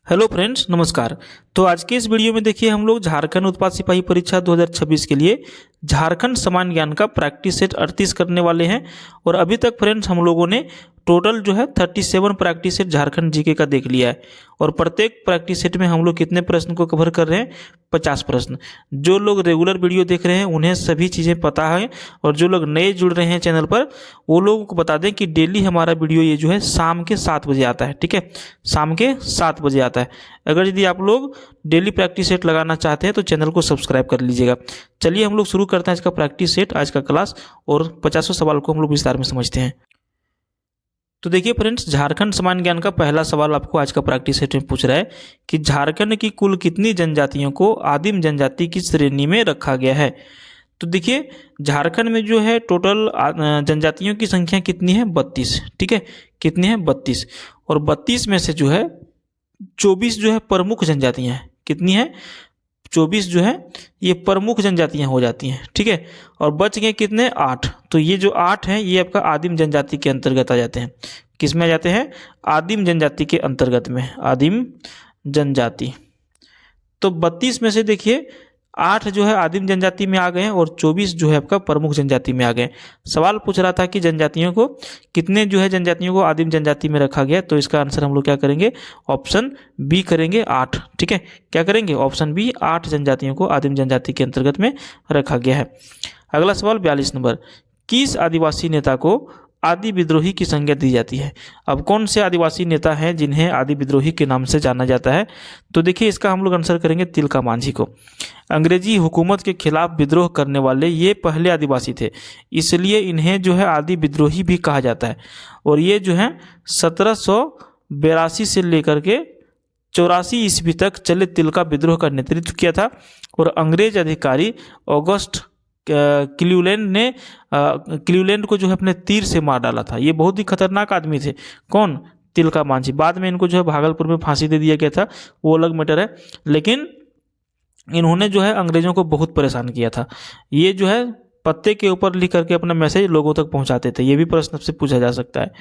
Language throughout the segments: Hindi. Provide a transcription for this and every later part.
हेलो फ्रेंड्स, नमस्कार। तो आज के इस वीडियो में देखिए हम लोग झारखंड उत्पाद सिपाही परीक्षा 2026 के लिए झारखंड सामान्य ज्ञान का प्रैक्टिस सेट 38 करने वाले हैं। और अभी तक फ्रेंड्स हम लोगों ने टोटल जो है 37 प्रैक्टिस सेट झारखंड जीके का देख लिया है। और प्रत्येक प्रैक्टिस सेट में हम लोग कितने प्रश्न को कवर कर रहे हैं? 50 प्रश्न। जो लोग रेगुलर वीडियो देख रहे हैं उन्हें सभी चीज़ें पता है, और जो लोग नए जुड़ रहे हैं चैनल पर वो लोगों को बता दें कि डेली हमारा वीडियो ये जो है शाम के 7 बजे आता है। ठीक है, शाम के 7 बजे आता है। अगर यदि आप लोग डेली प्रैक्टिस सेट लगाना चाहते हैं तो चैनल को सब्सक्राइब कर लीजिएगा। चलिए हम लोग शुरू करते हैं आज का प्रैक्टिस सेट, आज का क्लास, और 50 सवाल को हम लोग विस्तार में समझते हैं। तो देखिए फ्रेंड्स, झारखंड सामान्य ज्ञान का पहला सवाल आपको आज का प्रैक्टिस सेट में पूछ रहा है कि झारखंड की कुल कितनी जनजातियों को आदिम जनजाति की श्रेणी में रखा गया है। तो देखिए झारखंड में जो है टोटल जनजातियों की संख्या कितनी है? 32। ठीक है, कितनी है? 32। और 32 में से जो है 24 जो है प्रमुख जनजातियां हैं। कितनी है? 24 जो है ये प्रमुख जनजातियां हो जाती हैं। ठीक है, और बच गए कितने? 8। तो ये जो 8 हैं ये आपका आदिम जनजाति के अंतर्गत आ जाते हैं। किस में आ जाते हैं? आदिम जनजाति के अंतर्गत में, आदिम जनजाति। तो 32 में से देखिए 8 जो है आदिम जनजाति में आ गए हैं और 24 जो है आपका प्रमुख जनजाति में आ गए। सवाल पूछ रहा था कि जनजातियों को कितने जो है जनजातियों को आदिम जनजाति में रखा गया, तो इसका आंसर हम लोग क्या करेंगे? ऑप्शन बी करेंगे, 8। ठीक है, क्या करेंगे? ऑप्शन बी, 8 जनजातियों को आदिम जनजाति के अंतर्गत में रखा गया है। अगला सवाल 42 नंबर, किस आदिवासी नेता को आदि विद्रोही की संज्ञा दी जाती है? अब कौन से आदिवासी नेता हैं जिन्हें आदि विद्रोही के नाम से जाना जाता है? तो देखिए इसका हम लोग आंसर करेंगे तिलका मांझी को। अंग्रेजी हुकूमत के खिलाफ विद्रोह करने वाले ये पहले आदिवासी थे, इसलिए इन्हें जो है आदि विद्रोही भी कहा जाता है। और ये जो है 1782 से लेकर के 84 ईस्वी तक चले तिलका विद्रोह का नेतृत्व किया था। और अंग्रेज अधिकारी ऑगस्ट क्लीवलैंड को जो है अपने तीर से मार डाला था। ये बहुत ही खतरनाक आदमी थे। कौन? तिलका मांझी। बाद में इनको जो है भागलपुर में फांसी दे दिया गया था, वो अलग मैटर है, लेकिन इन्होंने जो है अंग्रेजों को बहुत परेशान किया था। ये जो है पत्ते के ऊपर लिख करके अपना मैसेज लोगों तक पहुंचाते थे। ये भी प्रश्न से पूछा जा सकता है।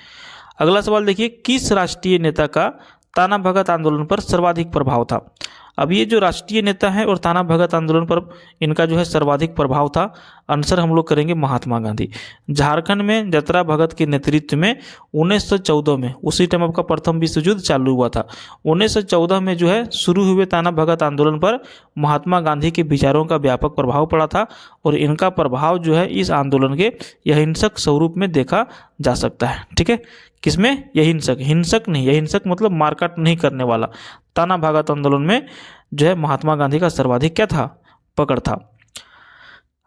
अगला सवाल देखिए, किस राष्ट्रीय नेता का ताना भगत आंदोलन पर सर्वाधिक प्रभाव था? अब ये जो राष्ट्रीय नेता है और ताना भगत आंदोलन पर इनका जो है सर्वाधिक प्रभाव था, आंसर हम लोग करेंगे महात्मा गांधी। झारखंड में जतरा भगत के नेतृत्व में 1914 में, उसी टाइम आपका प्रथम विश्व युद्ध चालू हुआ था, 1914 में जो है शुरू हुए ताना भगत आंदोलन पर महात्मा गांधी के विचारों का व्यापक प्रभाव पड़ा था। और इनका प्रभाव जो है इस आंदोलन के अहिंसक स्वरूप में देखा जा सकता है। ठीक है, किसमें? अहिंसक, हिंसक नहीं, अहिंसक मतलब मारकाट नहीं करने वाला। ताना भगत आंदोलन में जो है महात्मा गांधी का सर्वाधिक क्या था? पकड़ था।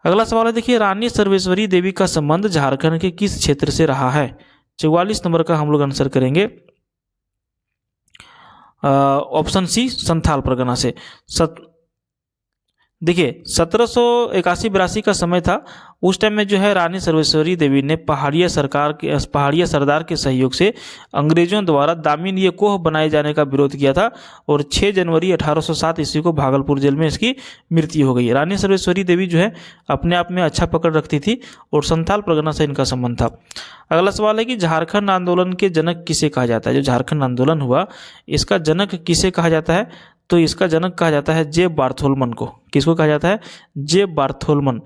अगला सवाल है देखिए, रानी सर्वेश्वरी देवी का संबंध झारखंड के किस क्षेत्र से रहा है? 44 नंबर का हम लोग आंसर करेंगे ऑप्शन सी, संथाल परगना से। देखिए 1781-82 का समय था। उस टाइम में जो है रानी सर्वेश्वरी देवी ने पहाड़िया सरदार के सहयोग से अंग्रेजों द्वारा दामिनी कोह बनाए जाने का विरोध किया था। और 6 जनवरी 1807 ईस्वी को भागलपुर जेल में इसकी मृत्यु हो गई। रानी सर्वेश्वरी देवी जो है अपने आप में अच्छा पकड़ रखती थी और संथाल परगना से इनका संबंध था। अगला सवाल है कि झारखंड आंदोलन के जनक किसे कहा जाता है? जो झारखंड आंदोलन हुआ इसका जनक किसे कहा जाता है? तो इसका जनक कहा जाता है जे बार्थोलमन को। किसको कहा जाता है? जे बार्थोलमन।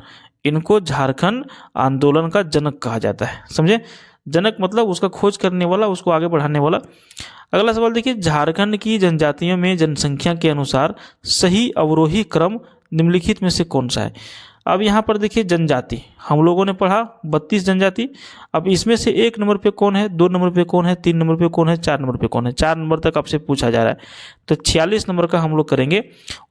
इनको झारखंड आंदोलन का जनक कहा जाता है। समझे? जनक मतलब उसका खोज करने वाला, उसको आगे बढ़ाने वाला। अगला सवाल देखिए, झारखंड की जनजातियों में जनसंख्या के अनुसार सही अवरोही क्रम निम्नलिखित में से कौन सा है? अब यहाँ पर देखिए जनजाति हम लोगों ने पढ़ा 32 जनजाति। अब इसमें से 1 नंबर पे कौन है, 2 नंबर पे कौन है, 3 नंबर पे कौन है, 4 नंबर पे कौन है? 4 नंबर तक आपसे पूछा जा रहा है। तो 46 नंबर का हम लोग करेंगे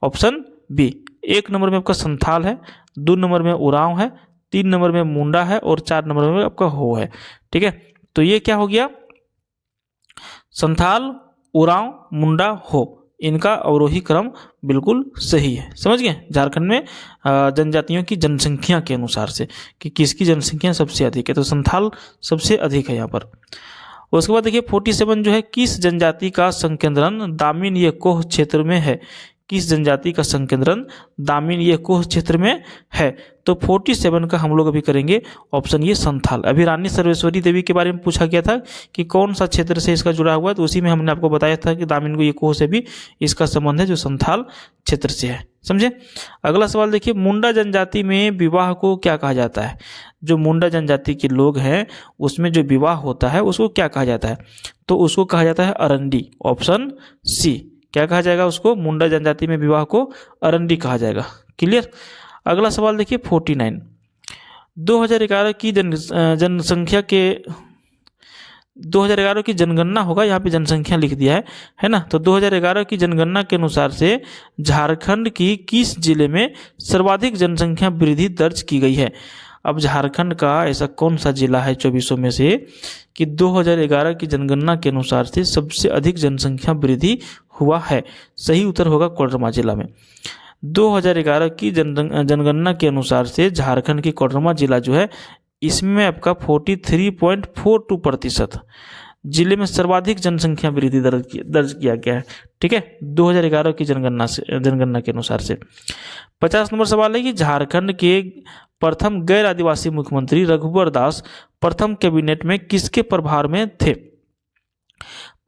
ऑप्शन बी। 1 नंबर में आपका संथाल है, 2 नंबर में उरांव है, 3 नंबर में मुंडा है और 4 नंबर में आपका हो है। ठीक है, तो ये क्या हो गया? संथाल, उरांव, मुंडा, हो, इनका अवरोही क्रम बिल्कुल सही है। समझ गए? झारखंड में जनजातियों की जनसंख्या के अनुसार से कि किसकी जनसंख्या सबसे अधिक है, तो संथाल सबसे अधिक है यहाँ पर। उसके बाद देखिए 47 जो है, किस जनजाति का संकेंद्रण दामिनी कोह क्षेत्र में है? किस जनजाति का संकेंद्रण दामिन ये कोस क्षेत्र में है? तो 47 का हम लोग अभी करेंगे ऑप्शन ये संथाल। अभी रानी सर्वेश्वरी देवी के बारे में पूछा गया था कि कौन सा क्षेत्र से इसका जुड़ा हुआ है, तो उसी में हमने आपको बताया था कि दामिन को ये कोस से भी इसका संबंध है जो संथाल क्षेत्र से है। समझे? अगला सवाल देखिए, मुंडा जनजाति में विवाह को क्या कहा जाता है? जो मुंडा जनजाति के लोग हैं उसमें जो विवाह होता है उसको क्या कहा जाता है? तो उसको कहा जाता है अरंडी। Option C. क्या कहा जाएगा उसको? मुंडा जनजाति में विवाह को अरंडी कहा जाएगा। क्लियर? अगला सवाल देखिए 49। 2011 की जनसंख्या के 2011 की जनगणना होगा, यहाँ पे जनसंख्या लिख दिया है ना? तो 2011 की जनगणना के अनुसार से झारखंड की किस जिले में सर्वाधिक जनसंख्या वृद्धि दर्ज की गई है? अब झारखंड का ऐसा कौन सा जिला है 2400 में से कि 2011 की जनगणना के अनुसार से सबसे अधिक जनसंख्या वृद्धि हुआ है? सही उत्तर होगा कोडरमा जिला में। 2011 की जनगणना के अनुसार से झारखंड की कोडरमा जिला जो है इसमें आपका 43.42% जिले में सर्वाधिक जनसंख्या वृद्धि दर्ज किया गया है। ठीक है, 2011 की जनगणना के अनुसार से। 50 नंबर सवाल है कि झारखंड के प्रथम गैर आदिवासी मुख्यमंत्री रघुवर दास प्रथम कैबिनेट में किसके प्रभार में थे?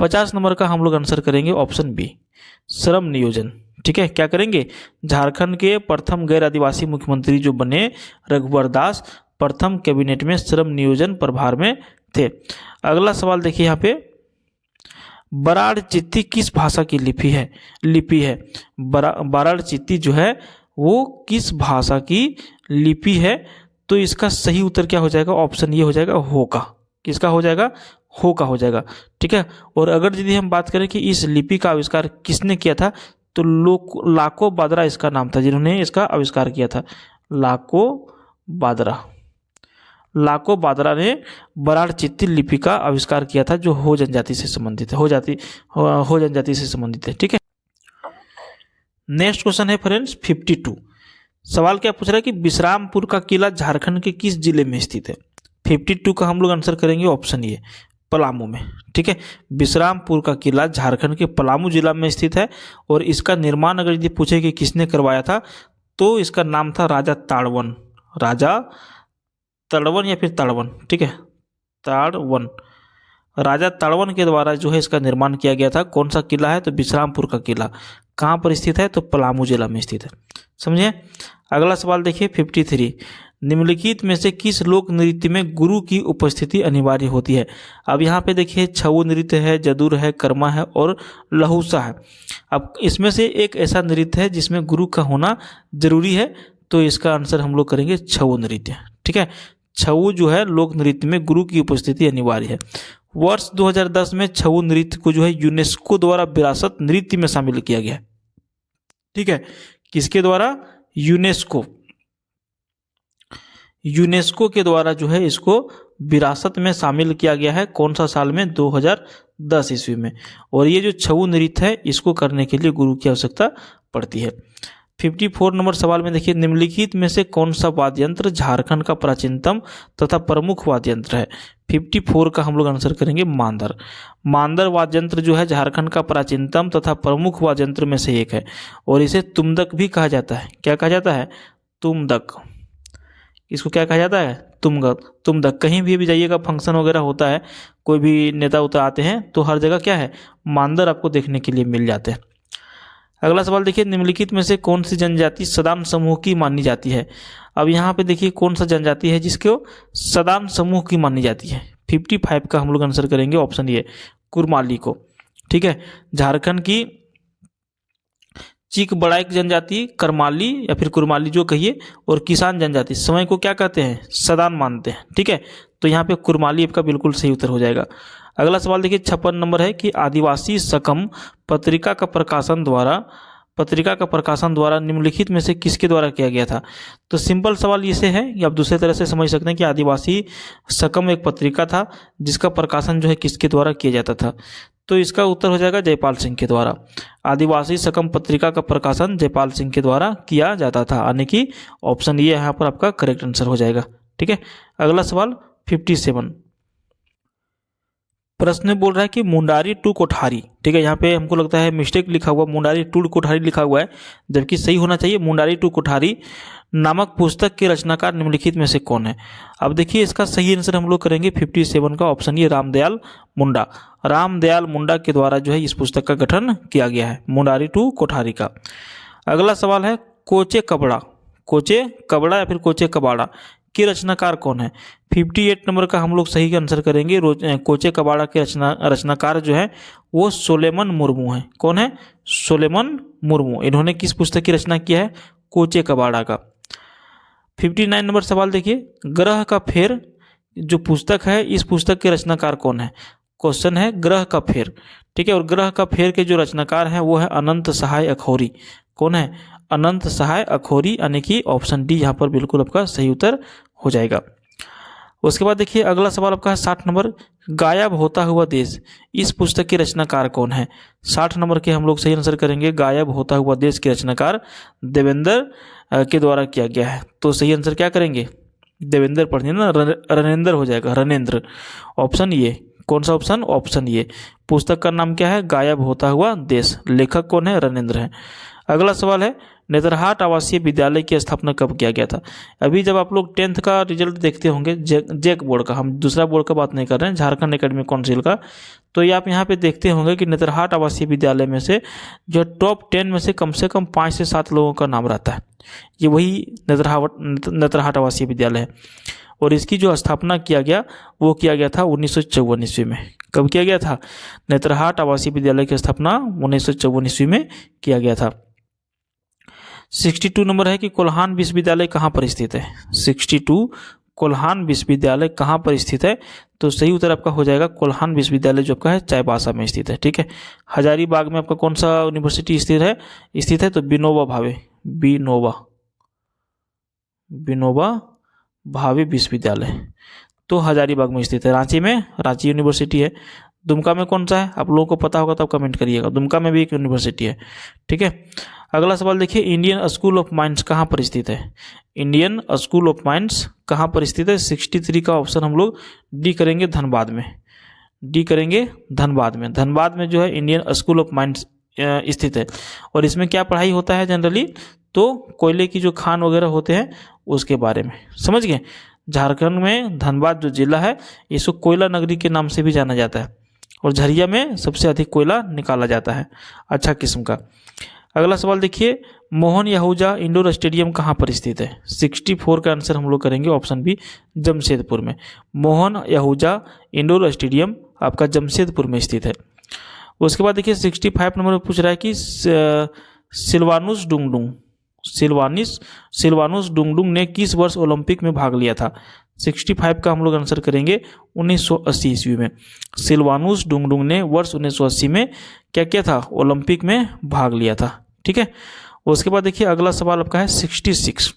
50 नंबर का हम लोग आंसर करेंगे ऑप्शन बी, श्रम नियोजन। ठीक है, क्या करेंगे? झारखंड के प्रथम गैर आदिवासी मुख्यमंत्री जो बने रघुवर दास प्रथम कैबिनेट में श्रम नियोजन प्रभार में थे। अगला सवाल देखिए यहाँ पे, बराड़ चित्ती किस भाषा की लिपि है? बराड़ चित्ती जो है वो किस भाषा की लिपि है? तो इसका सही उत्तर क्या हो जाएगा? ऑप्शन ये हो जाएगा होका। किसका हो जाएगा? होका हो जाएगा। ठीक है, और अगर यदि हम बात करें कि इस लिपि का आविष्कार किसने किया था, तो लाको बादरा इसका नाम था जिन्होंने इसका आविष्कार किया था। लाको बादरा ने बराड़ चित्ती लिपि का आविष्कार किया था जो हो जनजाति से संबंधित है, हो जनजाति से संबंधित है। ठीक है, नेक्स्ट क्वेश्चन है फ्रेंड्स 52। सवाल क्या पूछ रहा है कि विश्रामपुर का किला झारखंड के किस जिले में स्थित है? 52 का हम लोग आंसर करेंगे ऑप्शन ए, पलामू में। ठीक है, विश्रामपुर का किला झारखंड के पलामू जिला में स्थित है और इसका निर्माण अगर यदि पूछे कि किसने करवाया था तो इसका नाम था राजा ताड़वन या फिर ताड़वन। ठीक है, ताड़वन, राजा ताड़वन के द्वारा जो है इसका निर्माण किया गया था। कौन सा किला है? तो विश्रामपुर का किला। कहाँ पर स्थित है? तो पलामू जिला में स्थित है। समझे? अगला सवाल देखिए 53। निम्नलिखित में से किस लोक नृत्य में गुरु की उपस्थिति अनिवार्य होती है? अब यहाँ पे देखिए छऊ नृत्य है, जदुर है, कर्मा है और लहुसा है। अब इसमें से एक ऐसा नृत्य है जिसमें गुरु का होना जरूरी है, तो इसका आंसर हम लोग करेंगे छऊ नृत्य। ठीक है, छऊ जो है लोक नृत्य में गुरु की उपस्थिति अनिवार्य है। वर्ष 2010 में छऊ नृत्य को जो है यूनेस्को द्वारा विरासत नृत्य में शामिल किया गया। ठीक है, किसके द्वारा? यूनेस्को के द्वारा जो है इसको विरासत में शामिल किया गया है। कौन सा साल में? 2010 ईस्वी में। और ये जो छऊ नृत्य है इसको करने के लिए गुरु की आवश्यकता पड़ती है। 54 नंबर सवाल में देखिए, निम्नलिखित में से कौन सा वाद्य यंत्र झारखंड का प्राचीनतम तथा प्रमुख वाद्य यंत्र है? 54 का हम लोग आंसर करेंगे मांदर। मांदर वाद्य यंत्र जो है झारखंड का प्राचीनतम तथा प्रमुख वाद्य यंत्र में से एक है और इसे तुमदक भी कहा जाता है। क्या कहा जाता है? तुमदक। इसको क्या कहा जाता है? तुमदक। कहीं भी जाइएगा, फंक्शन वगैरह होता है, कोई भी नेता उतर आते हैं तो हर जगह क्या है? मांदर आपको देखने के लिए मिल जाते हैं। अगला सवाल देखिए, निम्नलिखित में से कौन सी जनजाति सदान समूह की मानी जाती है? अब यहाँ पे देखिए कौन सा जनजाति है जिसको सदान समूह की मानी जाती है? 55 का हम लोग आंसर करेंगे ऑप्शन ए, कुरमाली को। ठीक है, झारखंड की चीक बड़ाइक जनजाति करमाली या फिर कुरमाली जो कहिए, और किसान जनजाति समय को क्या कहते हैं? सदान मानते हैं। ठीक है, तो यहाँ पे कुरमाली आपका बिल्कुल सही उत्तर हो जाएगा। अगला सवाल देखिए 56 नंबर है कि आदिवासी सकम पत्रिका का प्रकाशन द्वारा निम्नलिखित में से किसके द्वारा किया गया था? तो सिंपल सवाल ये से है कि आप दूसरे तरह से समझ सकते हैं कि आदिवासी सकम एक पत्रिका था जिसका प्रकाशन जो है किसके द्वारा किया जाता था? तो इसका उत्तर हो जाएगा जयपाल सिंह के द्वारा। आदिवासी सकम पत्रिका का प्रकाशन जयपाल सिंह के द्वारा किया जाता था, यानी कि ऑप्शन ये यहाँ पर आपका करेक्ट आंसर हो जाएगा। ठीक है, अगला सवाल 57। प्रश्न में बोल रहा है कि मुंडारी टू कोठारी, ठीक है, यहाँ पे हमको लगता है मिस्टेक लिखा हुआ, मुंडारी टू कोठारी लिखा हुआ है, जबकि सही होना चाहिए मुंडारी टू कोठारी नामक पुस्तक के रचनाकार निम्नलिखित में से कौन है। अब देखिए इसका सही आंसर हम लोग करेंगे 57 का ऑप्शन ये रामदयाल मुंडा। रामदयाल मुंडा के द्वारा जो है इस पुस्तक का गठन किया गया है, मुंडारी टू कोठारी का। अगला सवाल है कोचे कबड़ा, कोचे कबड़ा या फिर कोचे कबाड़ा के रचनाकार कौन है। 58 नंबर का हम लोग सही आंसर करेंगे। कोचे कबाड़ा के रचनाकार जो है वो सोलेमन मुर्मू है। कौन है? सोलेमन मुर्मू। इन्होंने किस पुस्तक की रचना किया है? कोचे कबाड़ा का। 59 नंबर सवाल देखिए, ग्रह का फेर जो पुस्तक है इस पुस्तक के रचनाकार कौन है। क्वेश्चन है ग्रह का फेर, ठीक है, और ग्रह का फेर के जो रचनाकार हैं वो है अनंत सहाय अखौरी। कौन है? अनंत सहाय अखौरी, यानी कि ऑप्शन डी यहाँ पर बिल्कुल आपका सही उत्तर हो जाएगा। उसके बाद देखिए अगला सवाल आपका है 60 नंबर, गायब होता हुआ देश इस पुस्तक के रचनाकार कौन है। 60 नंबर के हम लोग सही आंसर करेंगे, गायब होता हुआ देश के रचनाकार देवेंद्र के द्वारा किया गया है। तो सही आंसर क्या करेंगे? देवेंद्र पढ़िए ना, रनेंद्र हो जाएगा, रनेंद्र। ऑप्शन ये, कौन सा ऑप्शन? ऑप्शन ये। पुस्तक का नाम क्या है? गायब होता हुआ देश। लेखक कौन है? रनेंद्र है। अगला सवाल है नेतरहाट आवासीय विद्यालय की स्थापना कब किया गया था। अभी जब आप लोग 10th का रिजल्ट देखते होंगे, जेक बोर्ड का, हम दूसरा बोर्ड का बात नहीं कर रहे हैं, झारखंड एकेडमिक काउंसिल का, तो ये आप यहाँ पे देखते होंगे कि नेतरहाट आवासीय विद्यालय में से जो टॉप 10 में से कम 5 से 7 लोगों का नाम रहता है। ये वही नेतरहाट आवासीय विद्यालय है। और इसकी जो स्थापना किया गया वो किया गया था 1954 ईस्वी में। कब किया गया था? नेतरहाट आवासीय विद्यालय की स्थापना 1954 ईस्वी में किया गया था। 62 नंबर है कि कोल्हान विश्वविद्यालय कहाँ पर स्थित है। 62 कोल्हान विश्वविद्यालय कहाँ पर स्थित है। तो सही उत्तर आपका हो जाएगा कोल्हान विश्वविद्यालय जो आपका है चाईबासा में स्थित है, ठीक है। हजारीबाग में आपका कौन सा यूनिवर्सिटी स्थित है तो विनोबा भावे, विनोबा भावे विश्वविद्यालय तो हजारीबाग में स्थित है। रांची में रांची यूनिवर्सिटी है। दुमका में कौन सा है आप लोगों को पता होगा तो आप कमेंट करिएगा, दुमका में भी एक यूनिवर्सिटी है, ठीक है। अगला सवाल देखिए, इंडियन स्कूल ऑफ माइंस कहाँ पर स्थित है। इंडियन स्कूल ऑफ माइंस कहाँ पर स्थित है। 63 का ऑप्शन हम लोग डी करेंगे, धनबाद में। डी करेंगे धनबाद में। धनबाद में जो है इंडियन स्कूल ऑफ माइंस स्थित है। और इसमें क्या पढ़ाई होता है जनरली, तो कोयले की जो खान वगैरह होते हैं उसके बारे में, समझ गए। झारखंड में धनबाद जो जिला है इसको कोयला नगरी के नाम से भी जाना जाता है, और झरिया में सबसे अधिक कोयला निकाला जाता है, अच्छा किस्म का। अगला सवाल देखिए, मोहन यहूजा इंडोर स्टेडियम कहाँ पर स्थित है। 64 का आंसर हम लोग करेंगे ऑप्शन बी, जमशेदपुर में। मोहन यहूजा इंडोर स्टेडियम आपका जमशेदपुर में स्थित है। उसके बाद देखिए 65 नंबर में पूछ रहा है कि सिल्वानुस डुंगडुंग ने किस वर्ष ओलंपिक में भाग लिया था। 65 का हम लोग आंसर करेंगे 1980 ईस्वी में। सिल्वानुस डुंगडुंग ने वर्ष 1980 में क्या किया था? ओलंपिक में भाग लिया था, ठीक है। उसके बाद देखिए अगला सवाल आपका है 66,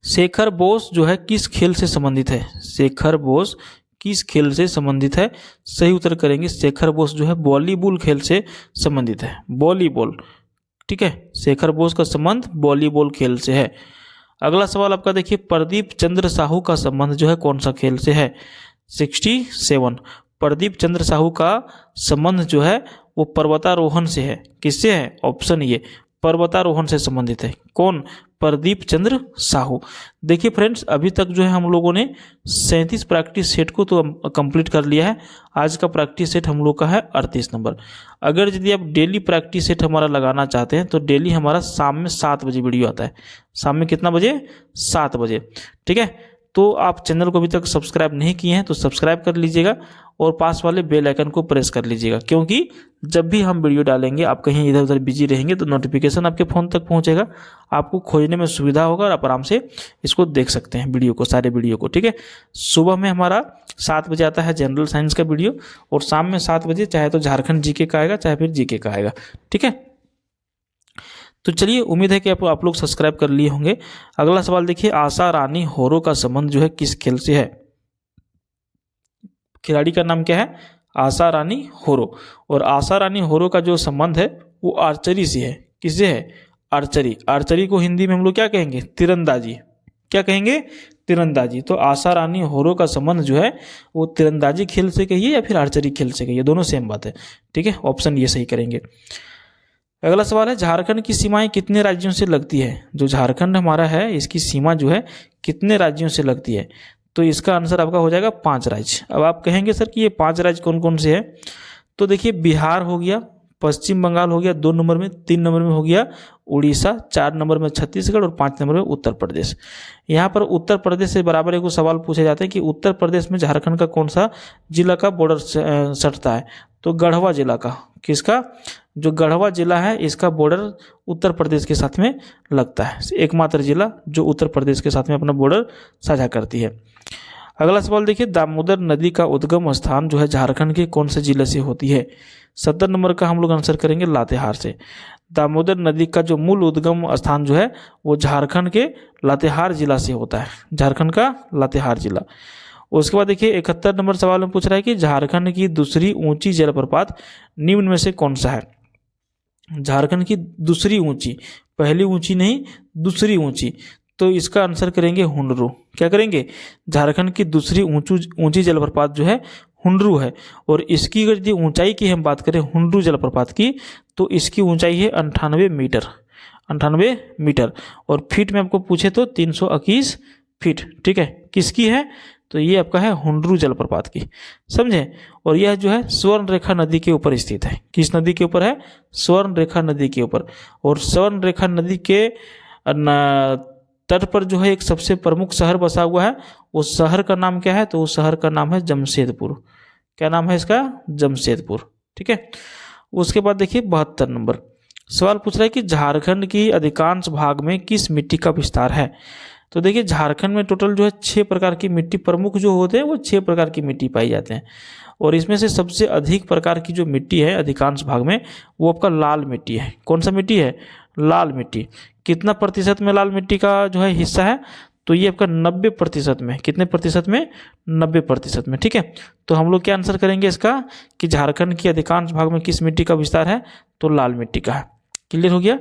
शेखर बोस जो है किस खेल से संबंधित है। शेखर बोस किस खेल से संबंधित है। सही उत्तर करेंगे शेखर बोस जो है वॉलीबॉल खेल से संबंधित है, वॉलीबॉल, ठीक है। शेखर बोस का संबंध वॉलीबॉल खेल से है। अगला सवाल आपका देखिए, प्रदीप चंद्र साहू का संबंध जो है कौन सा खेल से है। 67, प्रदीप चंद्र साहू का संबंध जो है वो पर्वतारोहण से है। किससे है? ऑप्शन ये, पर्वतारोहण से संबंधित है। कौन? प्रदीप चंद्र साहू। देखिए फ्रेंड्स, अभी तक जो है हम लोगों ने 37 प्रैक्टिस सेट को तो कंप्लीट कर लिया है। आज का प्रैक्टिस सेट हम लोग का है 38 नंबर। अगर यदि आप डेली प्रैक्टिस सेट हमारा लगाना चाहते हैं तो डेली हमारा शाम में 7 बजे वीडियो आता है। शाम में कितना बजे? 7 बजे, ठीक है। तो आप चैनल को अभी तक सब्सक्राइब नहीं किए हैं तो सब्सक्राइब कर लीजिएगा और पास वाले बेल आइकन को प्रेस कर लीजिएगा, क्योंकि जब भी हम वीडियो डालेंगे आप कहीं इधर उधर बिजी रहेंगे तो नोटिफिकेशन आपके फ़ोन तक पहुंचेगा, आपको खोजने में सुविधा होगा और आप आराम से इसको देख सकते हैं वीडियो को, सारे वीडियो को, ठीक है। सुबह में हमारा 7 बजे आता है जनरल साइंस का वीडियो, और शाम में 7 बजे चाहे तो झारखंड जीके का आएगा चाहे फिर जीके का आएगा, ठीक है। तो चलिए, उम्मीद है कि आप लोग सब्सक्राइब कर लिए होंगे। अगला सवाल देखिए, आशा रानी होरो का संबंध जो है किस खेल से है। खिलाड़ी का नाम क्या है? आशा रानी होरो। और आशा रानी होरो का जो संबंध है वो आर्चरी से है। किससे है? आर्चरी। आर्चरी को हिंदी में हम लोग क्या कहेंगे? तीरंदाजी। क्या कहेंगे? तीरंदाजी। तो आशा रानी होरो का संबंध जो है वो तीरंदाजी खेल से कहिए या फिर आर्चरी खेल से कहिए, दोनों सेम बात है। ठीक है, ऑप्शन ये सही करेंगे। अगला सवाल है, झारखंड की सीमाएं कितने राज्यों से लगती है? जो झारखंड हमारा है इसकी सीमा जो है कितने राज्यों से लगती है? तो इसका आंसर आपका हो जाएगा 5 राज्य। अब आप कहेंगे सर कि ये 5 राज्य कौन कौन से हैं? तो देखिए, बिहार हो गया, पश्चिम बंगाल हो गया 2 नंबर में, 3 नंबर में हो गया उड़ीसा, 4 नंबर में छत्तीसगढ़ और 5 नंबर में उत्तर प्रदेश। यहाँ पर उत्तर प्रदेश से बराबर एक सवाल पूछे जाते हैं कि उत्तर प्रदेश में झारखंड का कौन सा जिला का बॉर्डर सटता है? तो गढ़वा जिला का। किसका? जो गढ़वा जिला है इसका बॉर्डर उत्तर प्रदेश के साथ में लगता है, एकमात्र जिला जो उत्तर प्रदेश के साथ में अपना बॉर्डर साझा करती है। अगला सवाल देखिए, दामोदर नदी का उद्गम स्थान जो है झारखंड के कौन से जिले से होती है? 70 नंबर का हम लोग आंसर करेंगे लातेहार से। दामोदर नदी का जो मूल उद्गम स्थान जो है वो झारखंड के लातेहार जिला से होता है, झारखंड का लातेहार जिला। उसके बाद देखिए 71 नंबर सवाल में पूछ रहा है कि झारखंड की दूसरी ऊंची जलप्रपात निम्न में से कौन सा है? झारखंड की दूसरी ऊंची, पहली ऊंची नहीं, दूसरी ऊंची, तो इसका आंसर करेंगे हुंडरू। क्या करेंगे? झारखंड की दूसरी ऊंची जलप्रपात जो है हुंडरू है। और इसकी अगर यदि ऊंचाई की हम बात करें हुंडरू जलप्रपात की, तो इसकी ऊंचाई है 98 मीटर, 98 मीटर। और फीट में आपको पूछे तो 321 फीट। ठीक है, किसकी है? तो ये आपका है हुंडरू जलप्रपात की, समझे। और यह जो है स्वर्ण रेखा नदी के ऊपर स्थित है। किस नदी के ऊपर है? स्वर्ण रेखा नदी के ऊपर। और स्वर्ण रेखा नदी के तट पर जो है एक सबसे प्रमुख शहर बसा हुआ है। उस शहर का नाम क्या है? तो उस शहर का नाम है जमशेदपुर। क्या नाम है इसका? जमशेदपुर। ठीक है। उसके बाद देखिए 72 नंबर सवाल पूछ रहा है कि झारखंड की अधिकांश भाग में किस मिट्टी का विस्तार है? तो देखिए, झारखंड में टोटल जो है 6 प्रकार की मिट्टी प्रमुख जो होते हैं वो 6 प्रकार की मिट्टी पाई जाते हैं। और इसमें से सबसे अधिक प्रकार की जो मिट्टी है अधिकांश भाग में वो आपका लाल मिट्टी है। कौन सा मिट्टी है? लाल मिट्टी। कितना प्रतिशत में लाल मिट्टी का जो है हिस्सा है? तो ये आपका 90% में। कितने प्रतिशत में? 90% में। ठीक है, तो हम लोग क्या आंसर करेंगे इसका कि झारखंड की अधिकांश भाग में किस मिट्टी का विस्तार है? तो लाल मिट्टी का है। क्लियर हो गया।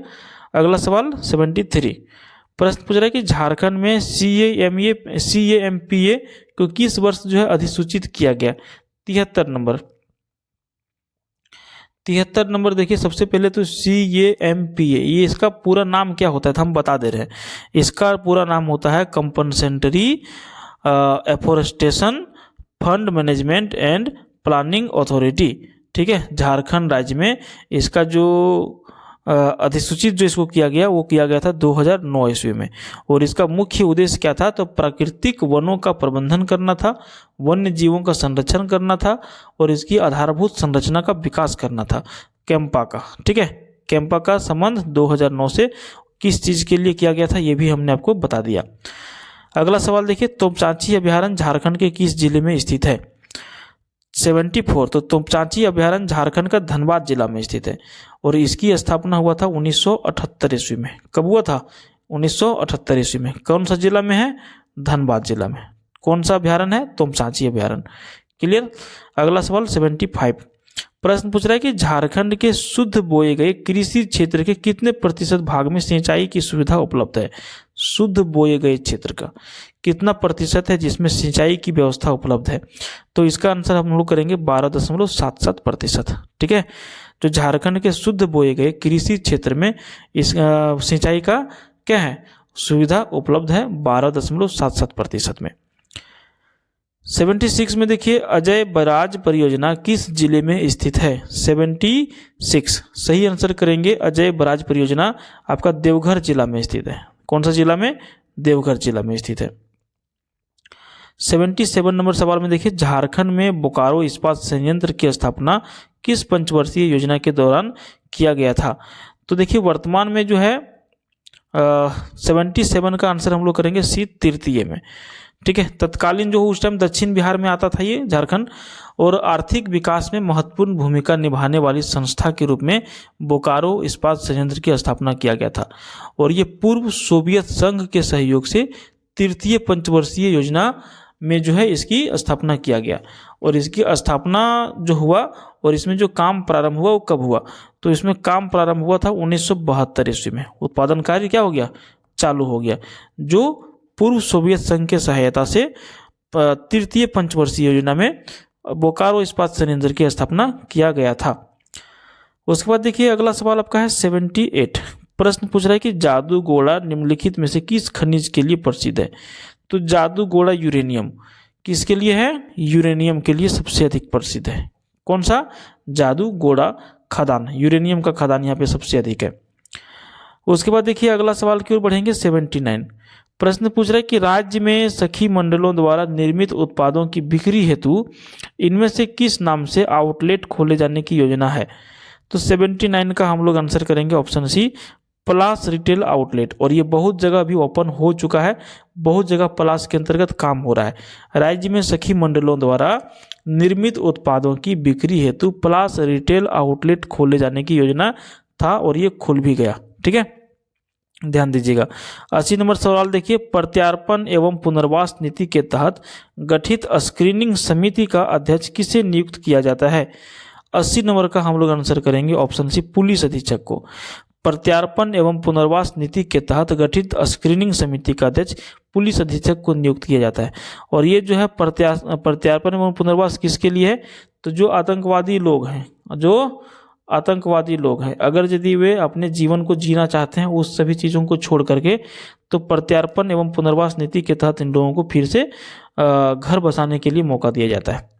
अगला सवाल 73 प्रश्न पूछ रहा है कि झारखंड में CAMPA को किस वर्ष जो है अधिसूचित किया गया? 73 नंबर देखिए, सबसे पहले तो CAMPA, ये इसका पूरा नाम क्या होता है तो हम बता दे रहे हैं। इसका पूरा नाम होता है compensatory afforestation fund management and planning authority. ठीक है, झारखंड राज्य में इसका जो अधिसूचित जो इसको किया गया वो किया गया था 2009 ईस्वी में। और इसका मुख्य उद्देश्य क्या था? तो प्राकृतिक वनों का प्रबंधन करना था, वन्य जीवों का संरक्षण करना था और इसकी आधारभूत संरचना का विकास करना था, कैंपा का। ठीक है, कैंपा का संबंध 2009 से किस चीज के लिए किया गया था ये भी हमने आपको बता दिया। अगला सवाल देखिए, तोपचांची अभ्यारण्य झारखंड के किस जिले में स्थित है? 74 तो तोपचांची अभ्यारण्य झारखंड का धनबाद जिला में स्थित है। और इसकी स्थापना हुआ था 1978 ईस्वी में। कब हुआ था? 1978 ईस्वी में। कौन सा जिला में है? धनबाद जिला में। कौन सा अभ्यारण्य है? तोपचांची अभ्यारण्य। क्लियर। अगला सवाल 75 प्रश्न पूछ रहा है कि झारखंड के शुद्ध बोए गए कृषि क्षेत्र के कितने प्रतिशत भाग में सिंचाई की सुविधा उपलब्ध है? शुद्ध बोए गए क्षेत्र का कितना प्रतिशत है जिसमें सिंचाई की व्यवस्था उपलब्ध है? तो इसका आंसर हम लोग करेंगे 12.77%। ठीक है, जो झारखंड के शुद्ध बोए गए कृषि क्षेत्र में इस सिंचाई का क्या है? सुविधा उपलब्ध है 12.77% में। 76 में देखिए, अजय बराज परियोजना किस जिले में स्थित है? 76 सही आंसर करेंगे। अजय बराज परियोजना आपका देवघर जिला में स्थित है। कौन सा जिला में? देवघर जिला में स्थित है। 77 नंबर सवाल में देखिए, झारखंड में बोकारो इस्पात संयंत्र की स्थापना किस पंचवर्षीय योजना के दौरान किया गया था? तो देखिए, वर्तमान में जो है 77 का आंसर हम लोग करेंगे सी तृतीय में। ठीक है, तत्कालीन जो उस टाइम दक्षिण बिहार में आता था ये झारखंड, और आर्थिक विकास में महत्वपूर्ण भूमिका निभाने वाली संस्था के रूप में बोकारो इस्पात संयंत्र की स्थापना किया गया था। और ये पूर्व सोवियत संघ के सहयोग से तृतीय पंचवर्षीय योजना में जो है इसकी स्थापना किया गया। और इसकी स्थापना जो हुआ और इसमें जो काम प्रारंभ हुआ वो कब हुआ? तो इसमें काम प्रारंभ हुआ था 1972 ईस्वी में। उत्पादन कार्य क्या हो गया? चालू हो गया। जो पूर्व सोवियत संघ के सहायता से तृतीय पंचवर्षीय योजना में बोकारो इस्पात संयंत्र की स्थापना किया गया था। उसके बाद देखिए अगला सवाल आपका है 78। प्रश्न पूछ रहा है कि जादूगोड़ा निम्नलिखित में से किस खनिज के लिए प्रसिद्ध है। तो जादूगोड़ा यूरेनियम किसके लिए है? यूरेनियम के लिए सबसे अधिक प्रसिद्ध है। कौन सा? जादूगोड़ा खदान, यूरेनियम का खदान यहाँ पे सबसे अधिक है। उसके बाद देखिए अगला सवाल की ओर बढ़ेंगे 79। प्रश्न पूछ रहा है कि राज्य में सखी मंडलों द्वारा निर्मित उत्पादों की बिक्री हेतु इनमें से किस नाम से आउटलेट खोले जाने की योजना है। तो 79 का हम लोग आंसर करेंगे ऑप्शन सी, पलास रिटेल आउटलेट। और ये बहुत जगह अभी ओपन हो चुका है, बहुत जगह पलास के अंतर्गत काम हो रहा है। राज्य में सखी मंडलों द्वारा निर्मित उत्पादों की बिक्री हेतु पलास रिटेल आउटलेट खोले जाने की योजना था और ये खुल भी गया। ठीक है, ध्यान दीजिएगा। 80 नंबर सवाल देखिए, प्रत्यार्पण एवं पुनर्वास नीति के तहत गठित स्क्रीनिंग समिति का अध्यक्ष किसे नियुक्त किया जाता है। 80 नंबर का हम लोग आंसर करेंगे ऑप्शन सी, पुलिस अधीक्षक को। प्रत्यार्पण एवं पुनर्वास नीति के तहत गठित स्क्रीनिंग समिति का अध्यक्ष पुलिस अधीक्षक को नियुक्त किया जाता है। और ये जो है प्रत्यार्पण एवं पुनर्वास किसके लिए है? तो जो आतंकवादी लोग हैं, अगर यदि वे अपने जीवन को जीना चाहते हैं उस सभी चीज़ों को छोड़ करके, तो प्रत्यार्पण एवं पुनर्वास नीति के तहत इन लोगों को फिर से घर बसाने के लिए मौका दिया जाता है।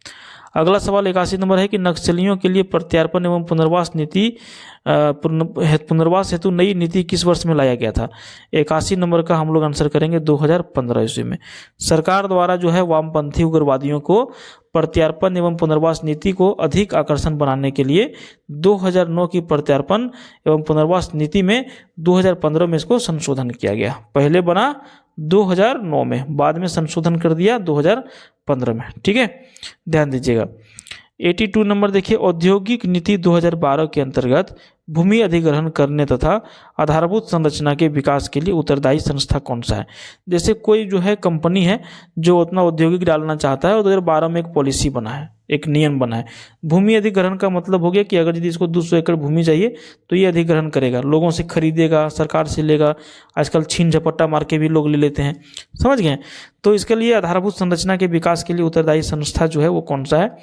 अगला सवाल 81 नंबर है कि नक्सलियों के लिए प्रत्यार्पण एवं पुनर्वास हेतु नई नीति किस वर्ष में लाया गया था। 81 नंबर का हम लोग आंसर करेंगे 2015 ईस्वी में। सरकार द्वारा जो है वामपंथी उग्रवादियों को प्रत्यार्पण एवं पुनर्वास नीति को अधिक आकर्षण बनाने के लिए 2009 की प्रत्यार्पण एवं पुनर्वास नीति में 2015 में इसको संशोधन किया गया। पहले बना 2009 में, बाद में संशोधन कर दिया 2015 में। ठीक है, ध्यान दीजिएगा। 82 नंबर देखिए, औद्योगिक नीति 2012 के अंतर्गत भूमि अधिग्रहण करने तथा आधारभूत संरचना के विकास के लिए उत्तरदायी संस्था कौन सा है। जैसे कोई जो है कंपनी है जो उतना औद्योगिक डालना चाहता है, और 2012 में एक पॉलिसी बना है, एक नियम बना है। भूमि अधिग्रहण का मतलब हो गया कि अगर यदि इसको 200 एकड़ भूमि चाहिए तो ये अधिग्रहण करेगा, लोगों से खरीदेगा, सरकार से लेगा। आजकल छीन झपट्टा मार के भी लोग ले लेते हैं, समझ गए। तो इसके लिए आधारभूत संरचना के विकास के लिए उत्तरदायी संस्था जो है वो कौन सा है,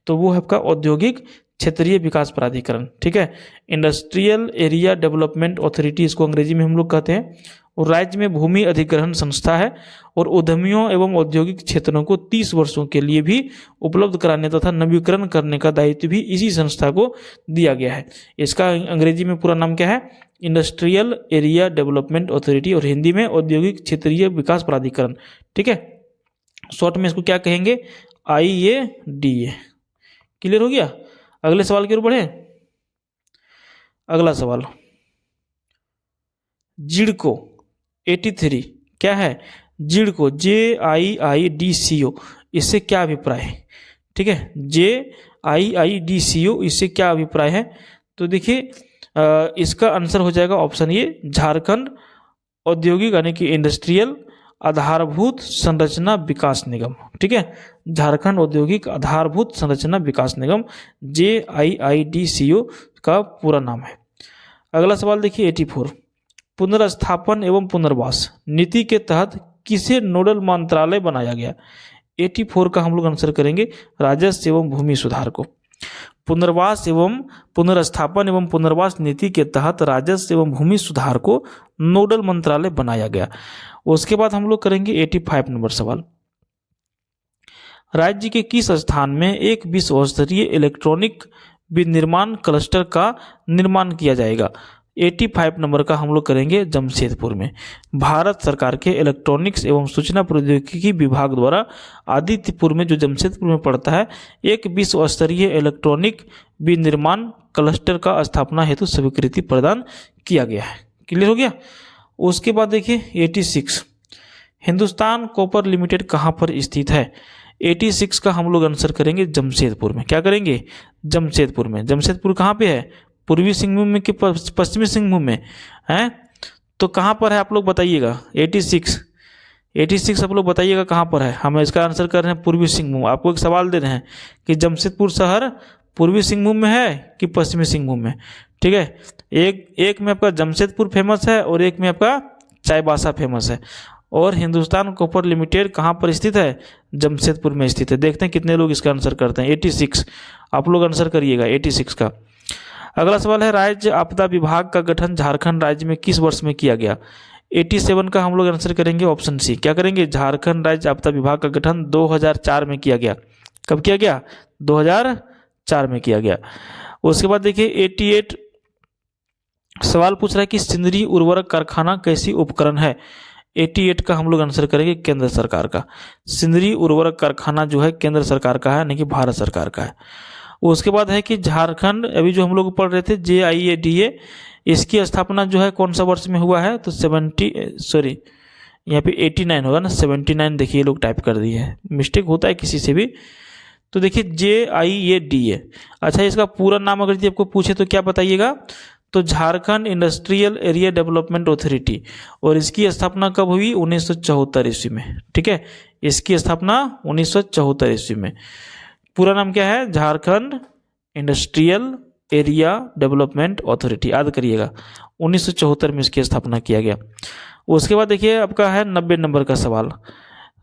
तो वो है आपका औद्योगिक क्षेत्रीय विकास प्राधिकरण। ठीक है, इंडस्ट्रियल एरिया डेवलपमेंट अथॉरिटी इसको अंग्रेजी में हम लोग कहते हैं। और राज्य में भूमि अधिग्रहण संस्था है और उद्यमियों एवं औद्योगिक क्षेत्रों को 30 वर्षों के लिए भी उपलब्ध कराने तथा नवीकरण करने का दायित्व भी इसी संस्था को दिया गया है। इसका अंग्रेजी में पूरा नाम क्या है? इंडस्ट्रियल एरिया डेवलपमेंट अथॉरिटी, और हिंदी में औद्योगिक क्षेत्रीय विकास प्राधिकरण। ठीक है, शॉर्ट में इसको क्या कहेंगे? IADA। क्लियर हो गया? अगले सवाल की ओर बढ़े। अगला सवाल, जिडको 83 क्या है? जिडको JIIDCO, इससे क्या अभिप्राय है? ठीक है, JIIDCO इससे क्या अभिप्राय है? तो देखिए इसका आंसर हो जाएगा ऑप्शन ए, झारखंड औद्योगिक यानी कि इंडस्ट्रियल आधारभूत संरचना विकास निगम। ठीक है, झारखंड औद्योगिक आधारभूत संरचना विकास निगम, JIIDCO का पूरा नाम है। अगला सवाल देखिए 84, पुनर्स्थापन एवं पुनर्वास नीति के तहत किसे नोडल मंत्रालय बनाया गया। 84 का हम लोग आंसर करेंगे राजस्व एवं भूमि सुधार को। पुनर्वास एवं पुनर्स्थापन एवं पुनर्वास नीति के तहत राजस्व एवं भूमि सुधार को नोडल मंत्रालय बनाया गया। उसके बाद हम लोग करेंगे 85 नंबर सवाल, राज्य के किस स्थान में एक विश्व स्तरीय इलेक्ट्रॉनिक विनिर्माण क्लस्टर का निर्माण किया जाएगा। 85 नंबर का हम लोग करेंगे जमशेदपुर में। भारत सरकार के इलेक्ट्रॉनिक्स एवं सूचना प्रौद्योगिकी विभाग द्वारा आदित्यपुर में, जो जमशेदपुर में पड़ता है, एक विश्व स्तरीय इलेक्ट्रॉनिक विनिर्माण क्लस्टर का स्थापना हेतु स्वीकृति प्रदान किया गया है। क्लियर हो गया? उसके बाद देखिए 86, हिंदुस्तान कॉपर लिमिटेड कहाँ पर स्थित है। 86 का हम लोग आंसर करेंगे जमशेदपुर में। क्या करेंगे? जमशेदपुर में। जमशेदपुर कहाँ पे है? पूर्वी सिंहभूम में कि पश्चिमी सिंहभूम में है? तो कहाँ पर है आप लोग बताइएगा। 86 आप लोग बताइएगा कहाँ पर है। हम इसका आंसर कर रहे हैं पूर्वी सिंहभूम। आपको एक सवाल दे रहे हैं कि जमशेदपुर शहर पूर्वी सिंहभूम में है कि पश्चिमी सिंहभूम में। ठीक है, एक में आपका जमशेदपुर फेमस है और एक में आपका चाईबासा फेमस है। और हिंदुस्तान कॉपर लिमिटेड कहाँ पर स्थित है? जमशेदपुर में स्थित है। देखते हैं कितने लोग इसका आंसर करते हैं। 86 आप लोग आंसर करिएगा 86 का। अगला सवाल है, राज्य आपदा विभाग का गठन झारखंड राज्य में किस वर्ष में किया गया? 87 का हम लोग आंसर करेंगे ऑप्शन सी। क्या करेंगे? झारखंड राज्य आपदा विभाग का गठन 2004 में किया गया। कब किया गया? 2004 में किया गया। उसके बाद देखिए 88 सवाल पूछ रहा है कि सिंदरी उर्वरक कारखाना कैसी उपकरण है? 88 का हम लोग आंसर करेंगे केंद्र सरकार का। सिंदरी उर्वरक कारखाना जो है केंद्र सरकार का है, नहीं कि भारत सरकार का है। उसके बाद है कि झारखंड, अभी जो हम लोग पढ़ रहे थे JIADA, इसकी स्थापना जो है कौन सा वर्ष में हुआ है? तो 89 होगा ना, 79 देखिए लोग टाइप कर दिए है, मिस्टेक होता है किसी से भी। तो देखिए JIADA, अच्छा इसका पूरा नाम अगर यदि आपको पूछे तो क्या बताइएगा? तो Jharkhand industrial area development authority. और इसकी स्थापना कब हुई? 1974 ईस्वी में। ठीक है, इसकी स्थापना 1974 ईस्वी में। पूरा नाम क्या है? Jharkhand industrial area development authority, याद करिएगा। 1974 में इसकी स्थापना किया गया। उसके बाद देखिए आपका है 90 नंबर का सवाल,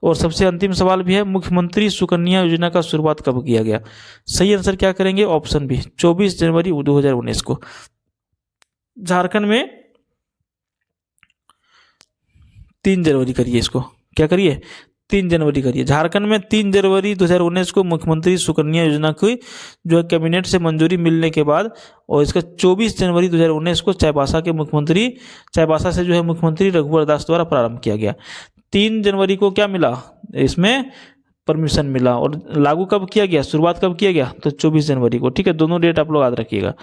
और सबसे अंतिम सवाल भी है, मुख्यमंत्री सुकन्या योजना का शुरुआत कब किया गया? सही आंसर क्या करेंगे? ऑप्शन बी, 24 जनवरी 2019 को। झारखंड में 3 जनवरी करिए इसको, क्या करिए? 3 जनवरी करिए। झारखंड में 3 जनवरी 2019 को मुख्यमंत्री सुकन्या योजना की जो है कैबिनेट से मंजूरी मिलने के बाद, और इसका 24 जनवरी 2019 को चाईबासा से जो है मुख्यमंत्री रघुवर दास द्वारा प्रारंभ किया गया। 3 जनवरी को क्या मिला? इसमें परमिशन मिला। और लागू कब किया गया? शुरुआत कब किया गया? तो 24 जनवरी को। ठीक है, दोनों डेट आप लोग याद रखिएगा।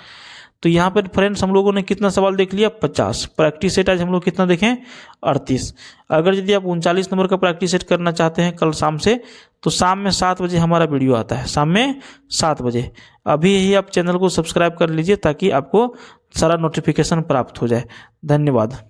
तो यहाँ पर फ्रेंड्स हम लोगों ने कितना सवाल देख लिया? 50। प्रैक्टिस सेट आज हम लोग कितना देखें? 38। अगर यदि आप 39 नंबर का प्रैक्टिस सेट करना चाहते हैं कल शाम से, तो शाम में 7 बजे हमारा वीडियो आता है, शाम में 7 बजे। अभी ही आप चैनल को सब्सक्राइब कर लीजिए ताकि आपको सारा नोटिफिकेशन प्राप्त हो जाए। धन्यवाद।